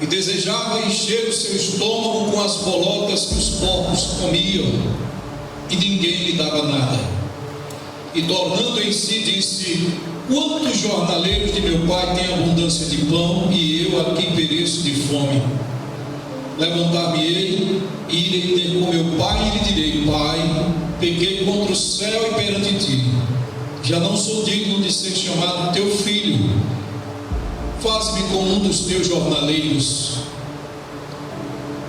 e desejava encher o seu estômago com as bolotas que os porcos comiam, e ninguém lhe dava nada. E tornando em si, disse: quantos jornaleiros de meu pai têm abundância de pão, e eu aqui pereço de fome? Levantar-me-ei e irei ter com meu pai, e lhe direi: Pai, pequei contra o céu e perante ti, já não sou digno de ser chamado teu filho, faz-me como um dos teus jornaleiros.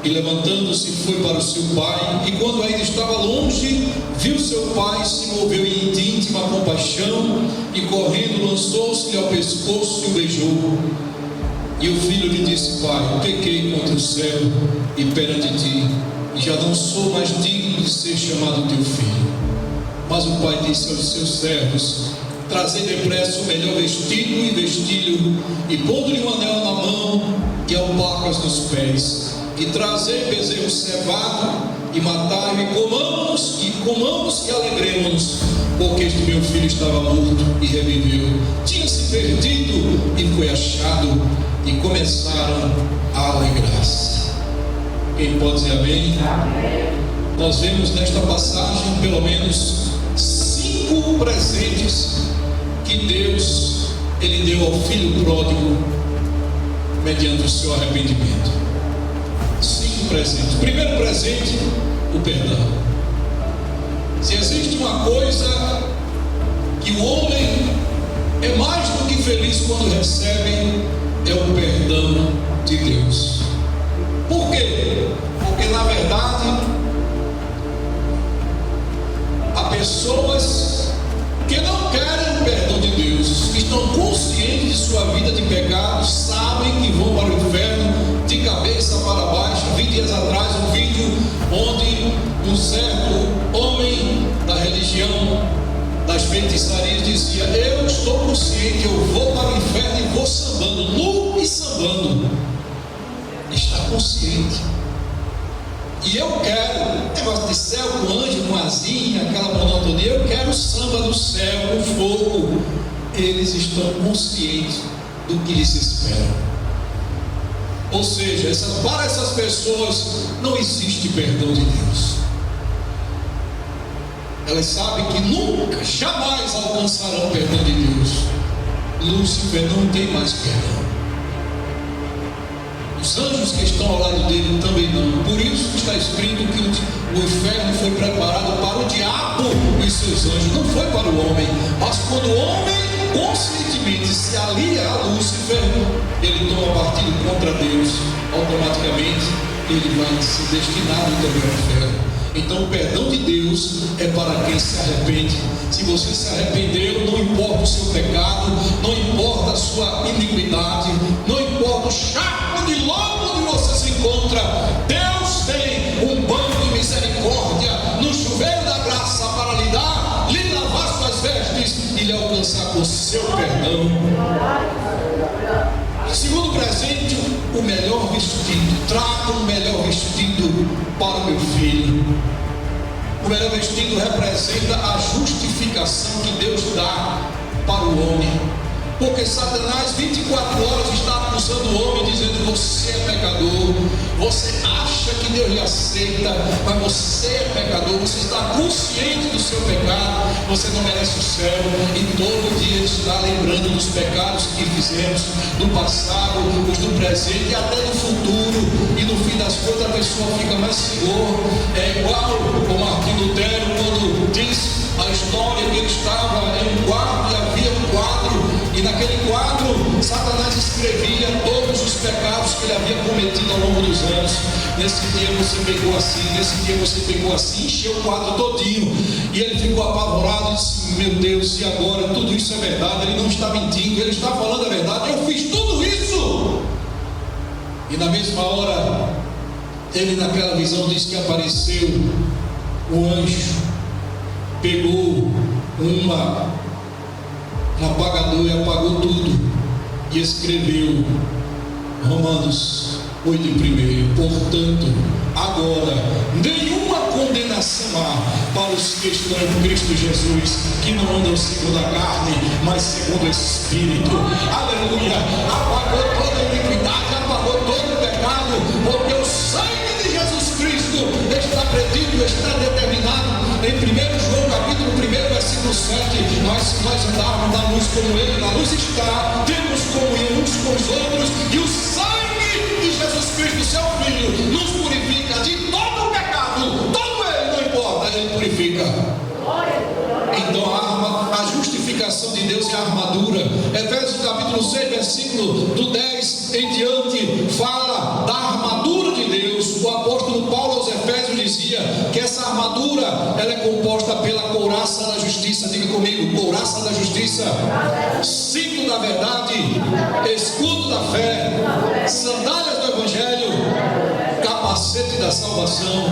E levantando-se foi para o seu pai, e quando ainda estava longe, viu seu pai, se moveu em íntima compaixão, e correndo lançou-se-lhe ao pescoço e o beijou. E o filho lhe disse: Pai, pequei contra o céu e perante ti, e já não sou mais digno de ser chamado teu filho. Mas o pai disse aos seus servos: trazei depressa o melhor vestido e vestilho, e pondo-lhe um anel na mão e alpacas nos pés, e trazei bezerro cevado, e matai-o, e comamos e alegremos-nos, porque este meu filho estava morto e reviveu, tinha-se perdido e foi achado, e começaram a alegrar-se. Quem pode dizer amém? Amém. Nós vemos nesta passagem pelo menos 5 presentes que Deus ele deu ao filho pródigo mediante o seu arrependimento. 5 presentes. Primeiro presente, o perdão. Se existe uma coisa que o homem é mais do que feliz quando recebe, é o perdão de Deus. Por quê? Porque na verdade há pessoas que não querem o perdão de Deus, que estão conscientes de sua vida de pecado, sabem que vão para o inferno de cabeça para baixo. 20 dias atrás um vídeo onde um certo homem da religião das feitiçarias dizia: eu estou consciente, eu vou para o inferno e vou sambando, nu e sambando. Está consciente. E eu quero negócio de céu com anjo, com asinha, aquela monotonia. Eu quero o samba do céu, com fogo. Eles estão conscientes do que lhes espera. Ou seja, para essas pessoas não existe perdão de Deus. Elas sabem que nunca, jamais alcançarão o perdão de Deus. Lúcifer não tem mais perdão. Os anjos que estão ao lado dele também não. Por isso está escrito que o inferno foi preparado para o diabo e seus anjos, não foi para o homem. Mas quando o homem conscientemente se alia a Lúcifer, ele toma partido contra Deus, automaticamente ele vai ser destinado também ao inferno. Então o perdão de Deus é para quem se arrepende. Se você se arrependeu, não importa o seu pecado, não importa a sua iniquidade, não importa o charco de lodo onde você se encontra, Deus tem um banho de misericórdia no chuveiro da graça para lhe lavar suas vestes e lhe alcançar com o seu perdão. Segundo presente, o melhor vestido. Traga o melhor vestido para o meu filho. O melhor vestido representa a justificação que Deus dá para o homem. Porque Satanás 24 horas está acusando o homem, dizendo: você é pecador, você acha que Deus lhe aceita, mas você é pecador, você está consciente do seu pecado, você não merece o céu, e todo dia ele está lembrando dos pecados que fizemos do passado, os do presente e até do futuro, e no fim das contas a pessoa fica mais segura. É igual o Martinho Lutero, quando diz a história que ele estava em um quarto e havia um quadro, e naquele quadro Satanás escrevia todos os pecados que ele havia cometido ao longo dos anos. Nesse dia você pegou assim, nesse dia você pegou assim, encheu o quadro todinho, e ele ficou apavorado e disse: meu Deus, e agora? Tudo isso é verdade, ele não está mentindo, ele está falando a verdade, eu fiz tudo isso. E na mesma hora ele, naquela visão, diz que apareceu o anjo, pegou um apagador e apagou tudo, e escreveu Romanos 8:1. Portanto, agora nenhuma condenação há para os que estão em Cristo Jesus, que não andam segundo a carne, mas segundo o Espírito. Aleluia! Apagou toda a iniquidade, apagou todo o pecado. justiça, cinto da verdade, escudo da fé, sandálias do Evangelho, capacete da salvação.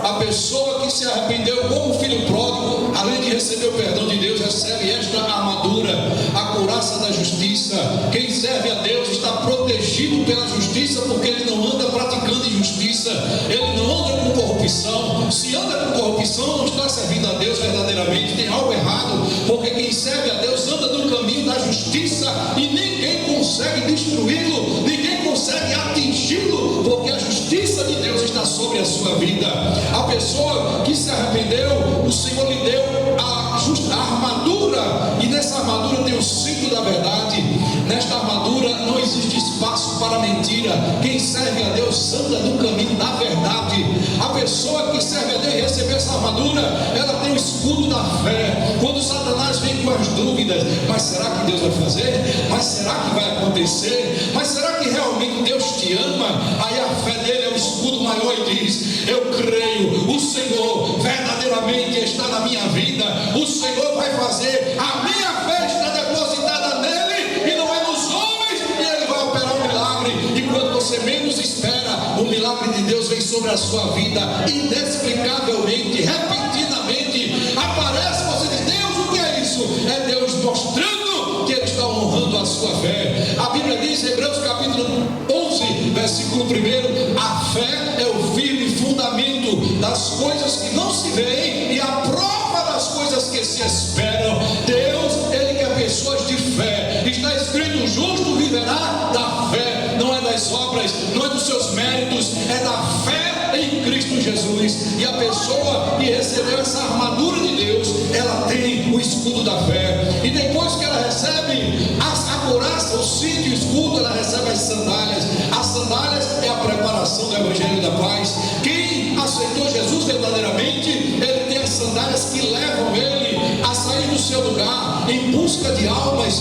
A pessoa que se arrependeu como filho pródigo, além de receber o perdão de Deus, recebe esta armadura, a couraça da justiça. Quem serve a Deus está protegido pela justiça, porque ele não anda praticando injustiça, ele não anda com corrupção. Se anda com corrupção, não está servindo a Deus verdadeiramente, tem algo errado, porque quem serve a Deus anda no caminho da justiça e ninguém consegue destruí-lo, ninguém consegue atingi-lo, porque a justiça de Deus está sobre a sua vida. A pessoa que se arrependeu, o Senhor lhe deu a armadura, e nessa armadura tem o cinto da verdade. Nesta armadura não existe espaço para mentira. Quem serve a Deus anda no caminho da verdade. A pessoa que serve a Deus e recebe essa armadura, ela tem o escudo da fé. Quando Satanás vem com as dúvidas, mas será que Deus vai fazer? Mas será que vai acontecer? Mas será que realmente Deus te ama? Aí a fé dele é o escudo maior e diz: eu creio, o Senhor verdadeiramente está na minha vida, o Senhor vai fazer, a minha fé está depositada nele e não é nos homens, e ele vai operar um milagre. E quando você menos espera, o milagre de Deus vem sobre a sua vida, inexplicavelmente, repentinamente aparece. Você diz: Deus, o que é isso? É Deus mostrando que ele está honrando a sua fé. A Bíblia diz, Hebreus capítulo 11, versículo 1: a fé é o firme fundamento das coisas que não se veem e a prova das coisas que se esperam. Deus, ele quer pessoas de fé. Está escrito: o justo viverá da fé. Não é das obras, não é dos seus méritos, é da fé em Cristo Jesus. E a pessoa que recebeu essa armadura de Deus, ela tem o escudo da fé. E depois que ela recebe a couraça, o cinto e o escudo, ela recebe as sandálias. As sandálias é a preparação do Evangelho da paz. Quem aceitou Jesus verdadeiramente, ele tem as sandálias que levam ele a sair do seu lugar em busca de almas,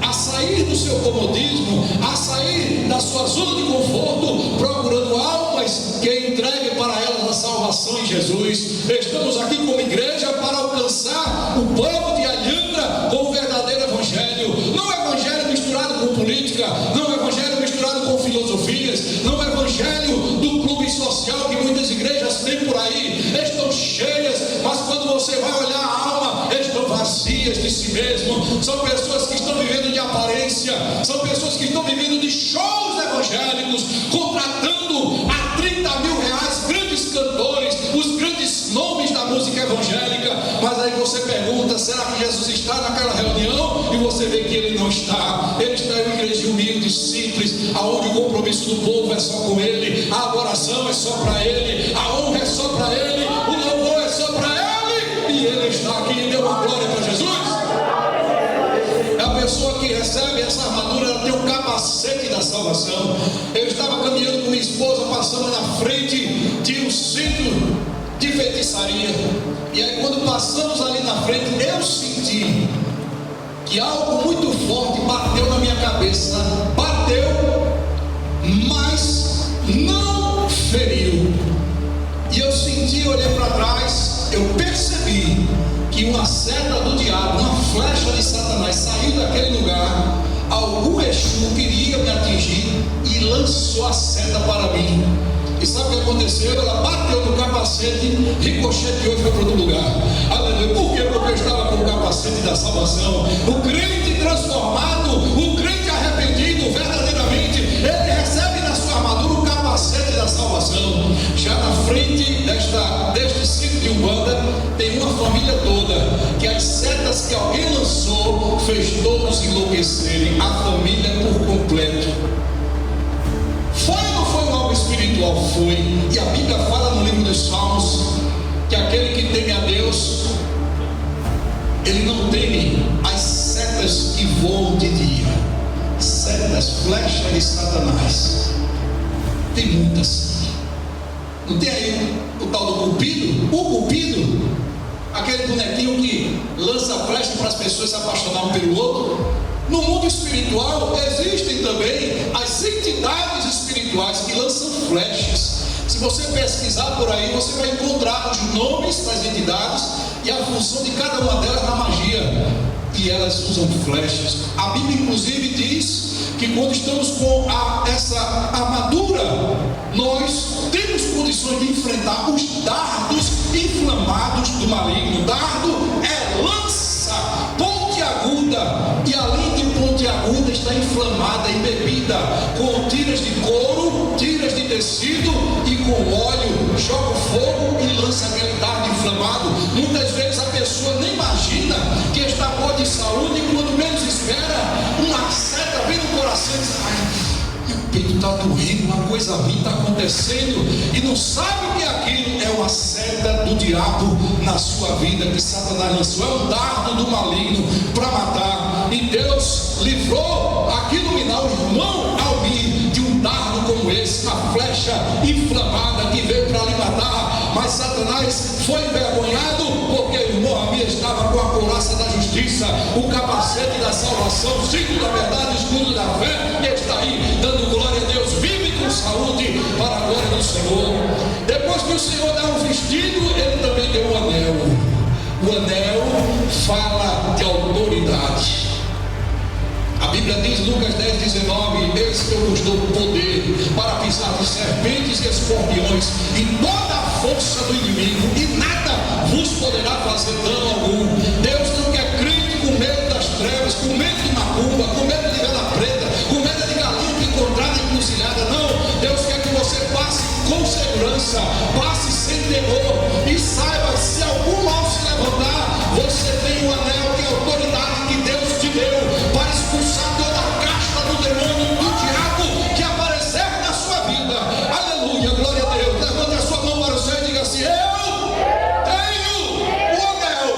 a sair do seu comodismo, a sair da sua zona de conforto, procurando almas que entreguem para elas a salvação em Jesus. Estamos aqui como igreja para alcançar o povo de Alhandra com o verdadeiro Evangelho. Não é Evangelho misturado com política, não é Evangelho misturado com filosofias, não é Evangelho do clube social que muitas igrejas têm por aí, estão cheias, mas quando você vai olhar a alma, estão vazias de si mesmo. São pessoas que estão vivendo de aparência, são pessoas que estão vivendo de shows evangélicos, contratando a 30 mil reais grandes cantores, os grandes nomes da música evangélica. Mas aí você pergunta: será que Jesus está naquela reunião? E você vê que ele não está. Ele está em uma igreja humilde, simples, aonde o compromisso do povo é só com ele, a adoração é só para ele, a honra é só para ele, o louvor é só para ele, e ele está aqui e deu uma glória para Jesus. A pessoa que recebe essa armadura, ela tem o capacete da salvação. Eu estava caminhando com minha esposa, passando na frente de um centro de feitiçaria, e aí quando passamos ali na frente, eu senti que algo muito forte bateu na minha cabeça. Bateu, mas não feriu. E eu senti, olhei para trás, eu percebi que uma seta do diabo, uma flecha de Satanás saiu daquele lugar. Algum Exu queria me atingir e lançou a seta para mim. E sabe o que aconteceu? Ela bateu no capacete, ricocheteou e foi para outro lugar. Aleluia. Por quê? Porque eu estava com o capacete da salvação. O crente transformado, o crente arrependido verdadeiramente, ele recebe na sua armadura o capacete da salvação. Já na frente deste sítio de Umbanda, tem uma família toda que as setas que alguém lançou fez todos enlouquecerem, a família por completo. Foi ou não foi algo espiritual? Foi. E a Bíblia fala no livro dos Salmos que aquele que teme a Deus, ele não teme as setas que voam de dia, setas, flechas de Satanás. Tem muitas. Não tem aí o tal do Cupido? O Cupido, aquele bonequinho que lança flecha para as pessoas se apaixonarem um pelo outro. No mundo espiritual existem também as entidades espirituais que lançam flechas. Se você pesquisar por aí, você vai encontrar os nomes das entidades e a função de cada uma delas na magia. e elas usam flechas. A Bíblia inclusive diz que quando estamos com essa armadura, nós temos condições de enfrentar os dardos inflamados do maligno. Dardo é lança pontiaguda, e além de pontiaguda está inflamada, embebida com tiras de couro, tiras de tecido e com óleo. Joga fogo e lança aquele dardo inflamado. Muitas vezes a pessoa nem imagina que está boa de saúde, e quando menos espera, uma seta vem no coração e diz: ai, meu peito está doendo, uma coisa ruim está acontecendo, e não sabe o que é aquilo. É uma seta do diabo na sua vida, que Satanás lançou. É um dardo do maligno para matar. E Deus livrou aqui no Minal, irmão Almir, de um dardo como esse, uma flecha inflamada que veio para lhe matar. Mas Satanás foi envergonhado, porque o irmão Almir estava com a couraça da justiça, o capacete da salvação, o cinto da verdade, o escudo da fé, e está aí dando glória a Deus, vive com saúde para a glória do Senhor. Depois que o Senhor dá um vestido, ele também deu um anel. O anel fala de autoridade. A Bíblia diz, Lucas 10:19: eis que eu vos dou poder para pisar de serpentes e escorpiões e toda a força do inimigo, e nada vos poderá fazer dano algum. Deus não quer crente com medo das trevas, com medo de macumba, com medo de vela preta, com medo de galinha que encontrar na encruzilhada. Não, Deus quer que você passe com segurança, passe sem temor, e saiba, se algum mal se levantar, você tem um anel, que é a autoridade que Deus te deu para expulsar toda a casta do demônio, do diabo que aparecer na sua vida. Aleluia, glória a Deus. Levante a sua mão para o céu e diga assim: eu tenho o anel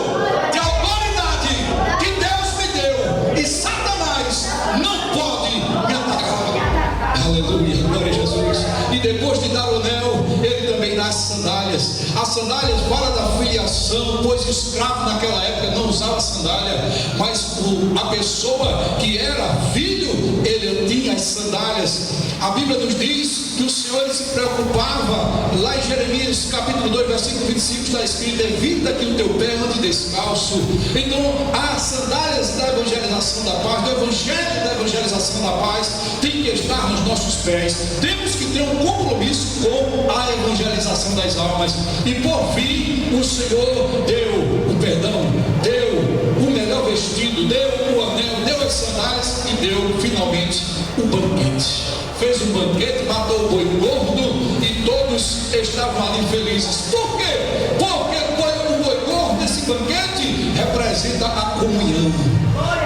de autoridade que Deus me deu, e Satanás não pode me atacar. Aleluia, glória a Jesus. E depois de dar o anel, ele também dá as sandálias. As sandálias fala da filiação, pois o escravo naquela época não usava sandália, mas a pessoa que era filho, ele tinha as sandálias. A Bíblia nos diz que o Senhor se preocupava. Lá em Jeremias capítulo 2 versículo 25 está escrito: evita que o teu pé ande descalço. Então as sandálias da evangelização da paz, do evangelho da evangelização da paz, tem que estar nos nossos pés. Temos que ter um compromisso com a evangelização das almas. E por fim, o Senhor deu o perdão, deu o melhor vestido, deu o anel, deu as sandálias e deu finalmente o banquete. Fez um banquete, matou o boi gordo e todos estavam ali felizes. Por quê? Porque o boi gordo desse banquete representa a comunhão.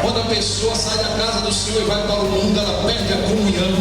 Quando a pessoa sai da casa do Senhor e vai para o mundo, ela perde a comunhão.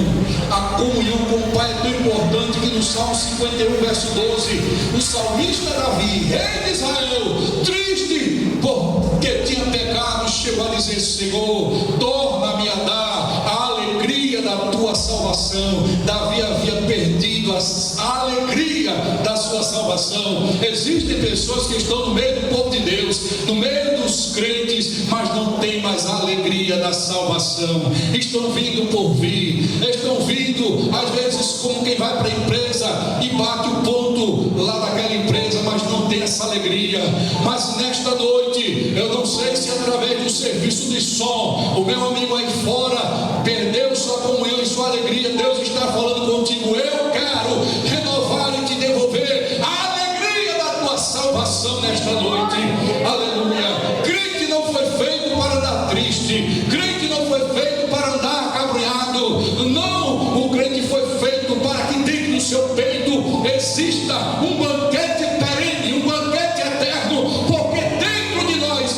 A comunhão com o Pai é tão importante que no Salmo 51, verso 12, o salmista Davi, rei de Israel, triste porque tinha pecado, chegou a dizer: Senhor, torna-me a dar a alegria da tua salvação. Davi havia perdido a alegria da sua salvação. Existem pessoas que estão no meio do povo de Deus, no meio dos crentes, mas não tem mais a alegria da salvação. Estão vindo por vir, estão vindo às vezes como quem vai para a empresa e bate o ponto lá daquela empresa, mas não tem essa alegria. Mas nesta noite, eu não sei se através do serviço de som, o meu amigo aí fora perdeu sua comunhão e sua alegria. Deus está falando contigo: eu quero renovar e te devolver a alegria da tua salvação nesta noite. Aleluia. Crente não foi feito para andar triste, crente não foi feito para andar acabrunhado. Não, o crente foi feito para que dentro do seu peito exista um banquete perene, um banquete eterno, porque dentro de nós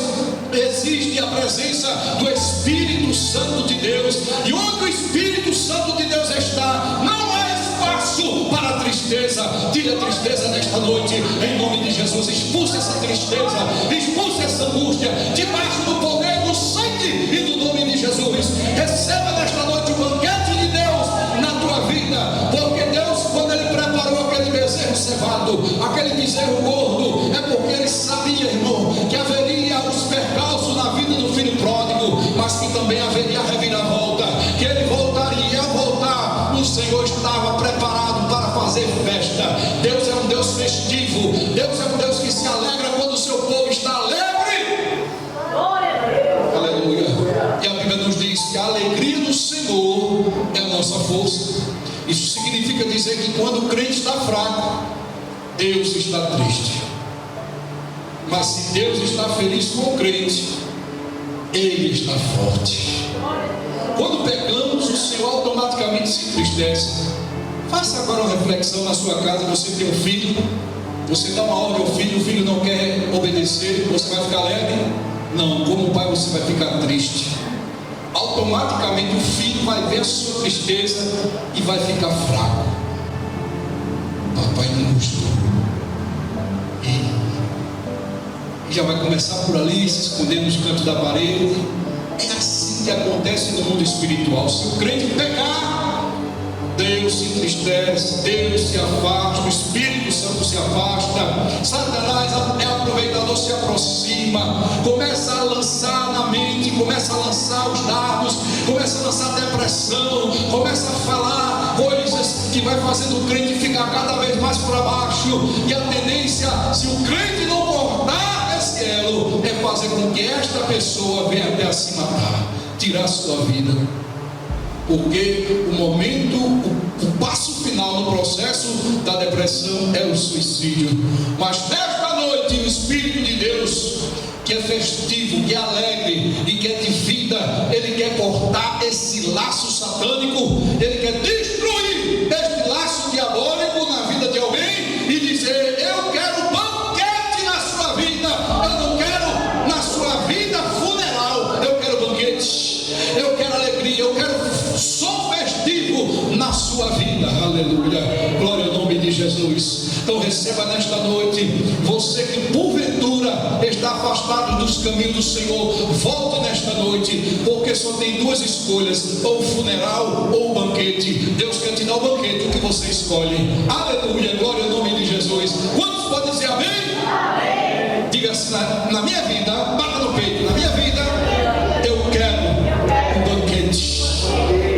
existe a presença do Espírito Santo de Deus, e onde o Espírito Santo de Deus está, não há espaço para a tristeza. Tire a tristeza nesta noite, em nome de Jesus. Expulse essa tristeza, expulse essa angústia, debaixo do poder do sangue e do nome de Jesus. Receba nesta noite o banquete de Deus na tua vida, porque Deus, quando Ele preparou aquele bezerro cevado, aquele bezerro gordo, é porque Ele sabia, irmão, que haveria os percalços na vida do filho pródigo, mas que também haveria a reviravolta, que ele voltaria. Ao voltar, o Senhor estava preparado para fazer festa. Deus é um Deus festivo, Deus é um Deus que se alegra quando o seu povo está alegre. Aleluia. nossa força. Isso significa dizer que quando o crente está fraco, Deus está triste. Mas se Deus está feliz com o crente, Ele está forte. Quando pecamos, o Senhor automaticamente se entristece. Faça agora uma reflexão na sua casa. Você tem um filho, você dá uma ordem ao filho, o filho não quer obedecer, você vai ficar alegre? Não, como pai você vai ficar triste. Automaticamente o filho vai ver a sua tristeza e vai ficar fraco. Papai não gostou. E já vai começar por ali, se esconder nos cantos da parede. É assim que acontece no mundo espiritual. Se o crente pecar, Deus se entristece, Deus se afasta, o Espírito Santo se afasta, Satanás é aproveitador, se aproxima, começa a lançar na mente, começa a lançar os dardos, começa a lançar depressão, começa a falar coisas que vai fazendo o crente ficar cada vez mais para baixo. E a tendência, se o crente não cortar esse elo, é fazer com que esta pessoa venha até a se matar, tirar a sua vida. Porque o momento, o passo final no processo da depressão é o suicídio. Mas nesta noite o Espírito de Deus, que é festivo, que é alegre e que é de vida, ele quer cortar esse laço satânico, ele quer destruir este laço diabólico na vida de alguém e dizer: eu quero banquete na sua vida, eu não quero na sua vida funeral, eu quero banquete, eu quero alegria, eu quero som festivo na sua vida. Aleluia, glória ao nome de Jesus. Então receba nesta noite, você que porventura está afastado dos caminhos do Senhor, volte nesta noite, porque só tem duas escolhas: ou o funeral ou o banquete. Deus quer te dar o banquete, o que você escolhe. Aleluia, glória ao nome de Jesus. Quantos podem dizer amém? Amém. Diga assim: na minha vida, bata no peito, na minha vida eu quero um banquete,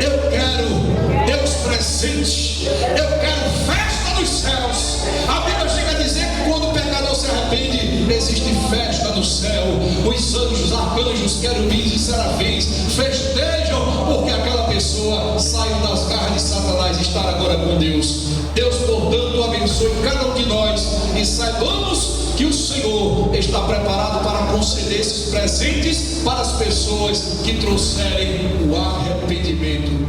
eu quero Deus presente, eu quero festa nos céus. A Bíblia chega a dizer que quando o pecador se arrepende, existe festa no céu. Os anjos, arcanjos, querubins e serafins festejam porque aquela pessoa saiu das garras de Satanás e está agora com Deus. Deus, portanto, abençoe cada um de nós e saibamos que o Senhor está preparado para conceder esses presentes para as pessoas que trouxerem o arrependimento.